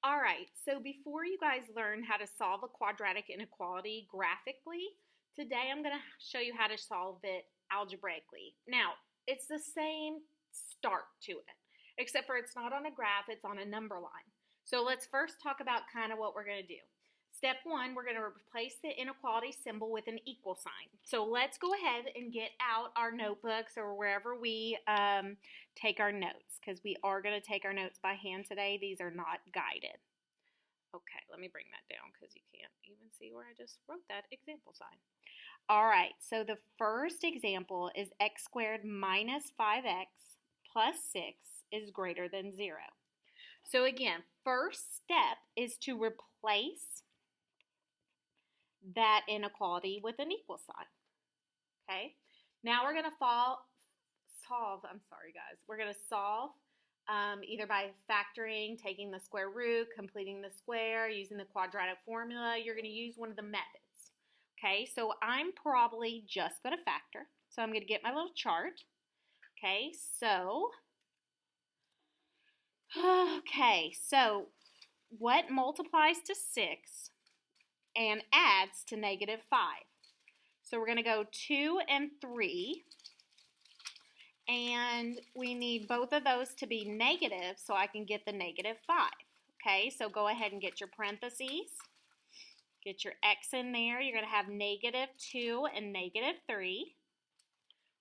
All right, so before you guys learn how to solve a quadratic inequality graphically, today I'm going to show you how to solve it algebraically. Now, it's the same start to it, except for it's not on a graph, it's on a number line. So let's first talk about kind of what we're going to do. Step one, we're going to replace the inequality symbol with an equal sign. So let's go ahead and get out our notebooks or wherever we take our notes, because we are going to take our notes by hand today. These are not guided. Okay, let me bring that down because you can't even see where I just wrote that example sign. All right, so the first example is x squared minus 5x plus 6 is greater than 0. So again, first step is to replace that inequality with an equal sign. Okay, now we're going to We're going to solve either by factoring, taking the square root, completing the square, using the quadratic formula. You're going to use one of the methods. Okay, so I'm probably just going to factor. So I'm going to get my little chart. Okay, so what multiplies to 6 and adds to negative 5? So we're going to go 2 and 3, and we need both of those to be negative so I can get the negative 5. Okay, so go ahead and get your parentheses, get your x in there. You're going to have negative 2 and negative 3.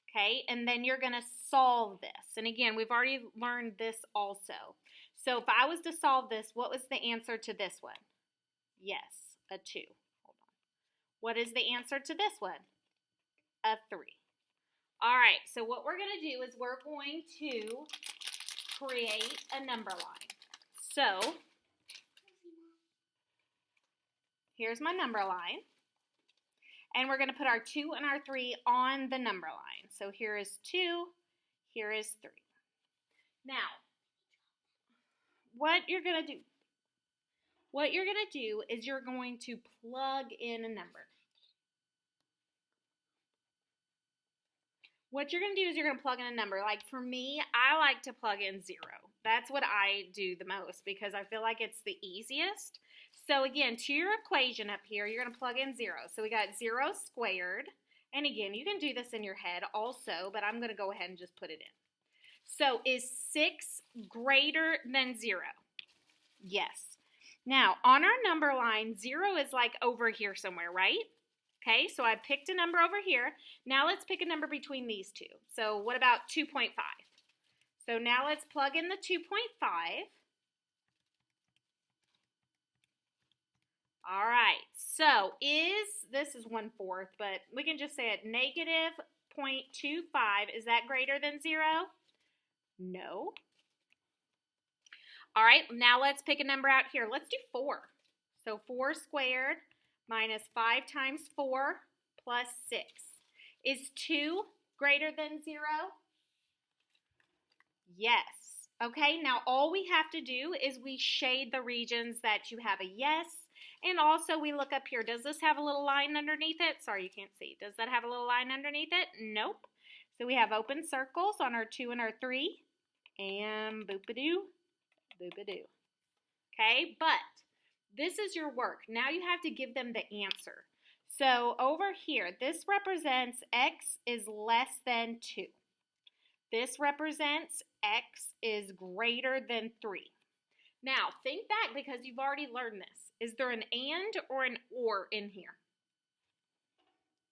Okay, and then you're going to solve this. And again, we've already learned this also. So if I was to solve this, what was the answer to this one? Yes, a 2. Hold on. What is the answer to this one? A 3. All right, so what we're going to do is we're going to create a number line. So here's my number line. And we're going to put our 2 and our 3 on the number line. So here is 2, here is 3. Now, what you're going to do is you're going to plug in a number. What you're going to do is you're going to plug in a number. Like for me, I like to plug in 0. That's what I do the most because I feel like it's the easiest. So again, to your equation up here, you're going to plug in 0. So we got 0 squared. And again, you can do this in your head also, but I'm going to go ahead and just put it in. So is 6 greater than 0? Yes. Now, on our number line, 0 is like over here somewhere, right? Okay, so I picked a number over here. Now let's pick a number between these two. So what about 2.5? So now let's plug in the 2.5. All right, so this is 1/4, but we can just say it, negative 0.25, is that greater than 0? No. All right, now let's pick a number out here. Let's do 4. So 4 squared minus 5 times 4 plus 6. Is 2 greater than 0? Yes. Okay, now all we have to do is we shade the regions that you have a yes, and also we look up here. Does this have a little line underneath it? Sorry, you can't see. Does that have a little line underneath it? Nope. So we have open circles on our 2 and our 3, and boop-a-doo, boop-a-doo. Okay, but this is your work. Now you have to give them the answer. So over here, this represents x is less than 2. This represents x is greater than 3. Now, think back because you've already learned this. Is there an and or an or in here?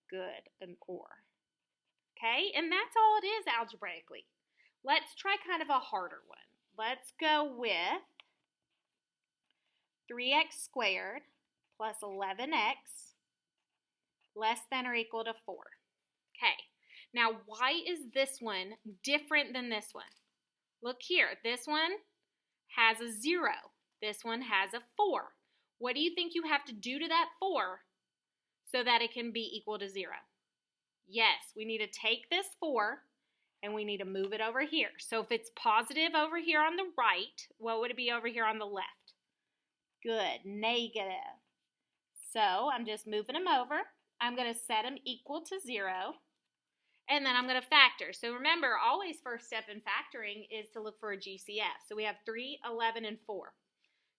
Good, an or. Okay, and that's all it is algebraically. Let's try kind of a harder one. Let's go with 3x squared plus 11x less than or equal to 4. Okay, now why is this one different than this one? Look here, this one has a 0. This one has a 4. What do you think you have to do to that 4 so that it can be equal to 0? Yes, we need to take this 4 and we need to move it over here. So if it's positive over here on the right, what would it be over here on the left? Good, negative. So I'm just moving them over. I'm going to set them equal to 0. And then I'm going to factor. So remember, always first step in factoring is to look for a GCF. So we have 3, 11, and 4.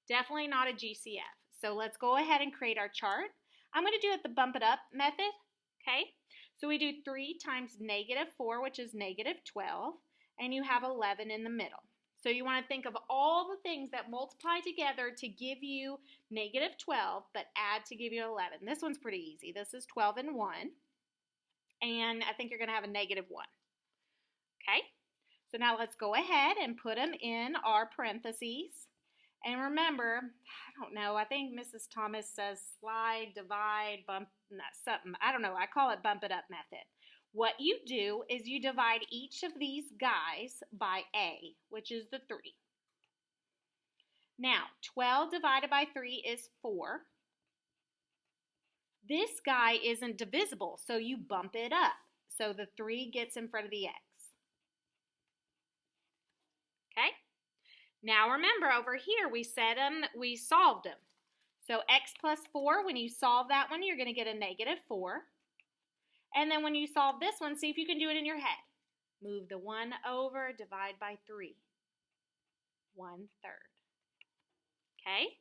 Definitely not a GCF. So let's go ahead and create our chart. I'm going to do it the bump it up method, okay? So we do 3 times -4, which is -12, and you have 11 in the middle. So you want to think of all the things that multiply together to give you -12, but add to give you 11. This one's pretty easy. This is 12 and 1, and I think you're going to have a -1, okay? So now let's go ahead and put them in our parentheses. And remember, I don't know, I think Mrs. Thomas says slide, divide, bump, something. I don't know, I call it bump it up method. What you do is you divide each of these guys by A, which is the 3. Now, 12 divided by 3 is 4. This guy isn't divisible, so you bump it up. So the 3 gets in front of the X. Okay? Now remember, over here we solved them. So x plus 4, when you solve that one, you're going to get a -4. And then when you solve this one, see if you can do it in your head. Move the 1 over, divide by 3. 1/3. Okay?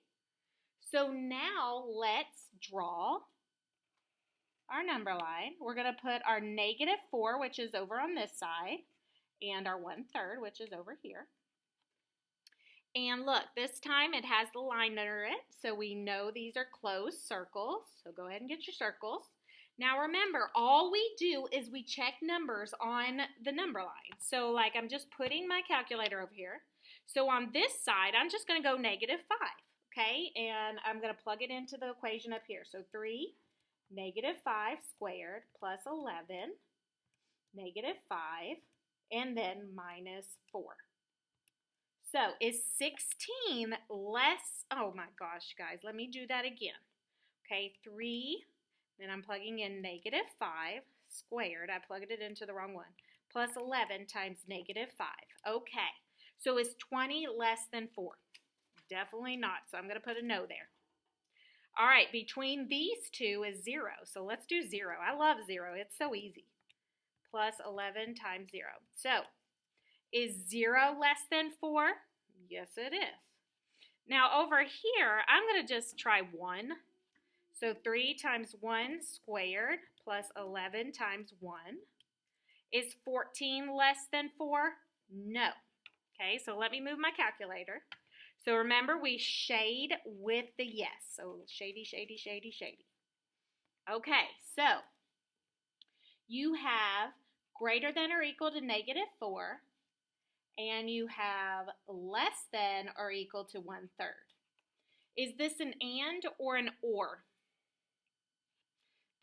So now let's draw our number line. We're going to put our -4, which is over on this side, and our 1/3, which is over here. And look, this time it has the line under it, so we know these are closed circles. So go ahead and get your circles. Now remember, all we do is we check numbers on the number line. So like I'm just putting my calculator over here. So on this side, I'm just going to go -5, okay? And I'm going to plug it into the equation up here. So 3 -5 squared plus 11, -5, and then -4. So is 16 less, oh my gosh, guys, let me do that again. Okay, 3, then I'm plugging in -5 squared, I plugged it into the wrong one, plus 11 times -5. Okay, so is 20 less than 4? Definitely not, so I'm going to put a no there. All right, between these two is 0, so let's do 0. I love 0, it's so easy. Plus 11 times 0. So, is 0 less than 4? Yes, it is. Now, over here, I'm going to just try 1. So, 3 times 1 squared plus 11 times 1. Is 14 less than 4? No. Okay, so let me move my calculator. So, remember, we shade with the yes. So, shady, shady, shady, shady. Okay, so you have greater than or equal to -4. And you have less than or equal to 1/3. Is this an and or an or?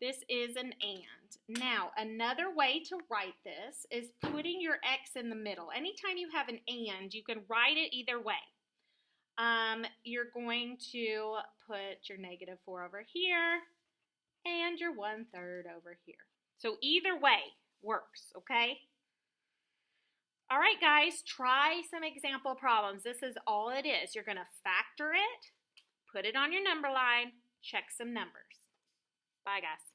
This is an and. Now, another way to write this is putting your x in the middle. Anytime you have an and, you can write it either way. You're going to put your -4 over here and your 1/3 over here. So either way works, okay? All right, guys, try some example problems. This is all it is. You're going to factor it, put it on your number line, check some numbers. Bye, guys.